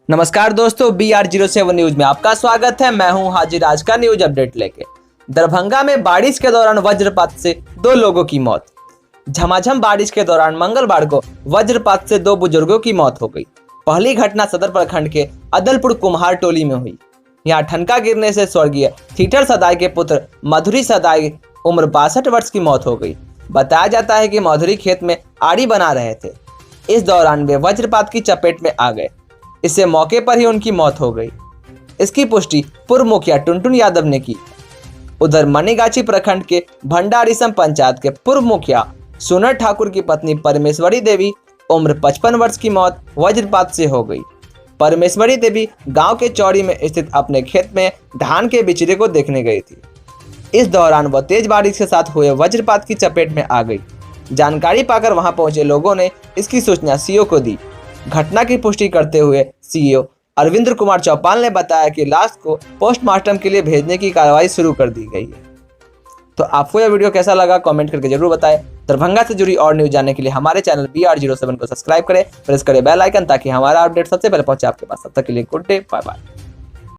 नमस्कार दोस्तों, BR07 news में आपका स्वागत है। मैं हूं हाजिर आज का न्यूज अपडेट लेके। दरभंगा में बारिश के दौरान वज्रपात से 2 लोगों की मौत। झमाझम बारिश के दौरान मंगलवार को वज्रपात से 2 बुजुर्गों की मौत हो गई। पहली घटना सदर प्रखंड के अदलपुर कुम्हार टोली में हुई। यहाँ ठनका गिरने से स्वर्गीय थीटर सदाई के पुत्र मधुरी सदाई उम्र 62 वर्ष की मौत हो गई। बताया जाता है कि मधुरी खेत में आड़ी बना रहे थे। इस दौरान वे वज्रपात की चपेट में आ गए। इससे मौके पर ही उनकी मौत हो गई। इसकी पुष्टि पूर्व मुखिया टुनटुन यादव ने की। उधर मनीगाछी प्रखंड के भंडारीसम पंचायत के पूर्व मुखिया सुनर ठाकुर की पत्नी परमेश्वरी देवी उम्र 55 वर्ष की मौत वज्रपात से हो गई। परमेश्वरी देवी गांव के चौड़ी में स्थित अपने खेत में धान के बिचड़े को देखने गई थी। इस दौरान वह तेज बारिश के साथ हुए वज्रपात की चपेट में आ गई। जानकारी पाकर वहां पहुंचे लोगों ने इसकी सूचना सीओ को दी। घटना की पुष्टि करते हुए सीओ अरविंद्र कुमार चौपाल ने बताया कि लाश को पोस्टमार्टम के लिए भेजने की कार्रवाई शुरू कर दी गई है। तो आपको यह वीडियो कैसा लगा कमेंट करके जरूर बताएं। दरभंगा से जुड़ी और न्यूज जानने के लिए हमारे चैनल BR07 को सब्सक्राइब करें, प्रेस करें बेल आइकन ताकि हमारा अपडेट सबसे पहले पहुंचे आपके पास। तब तक के लिए गुड डे, बाय बाय।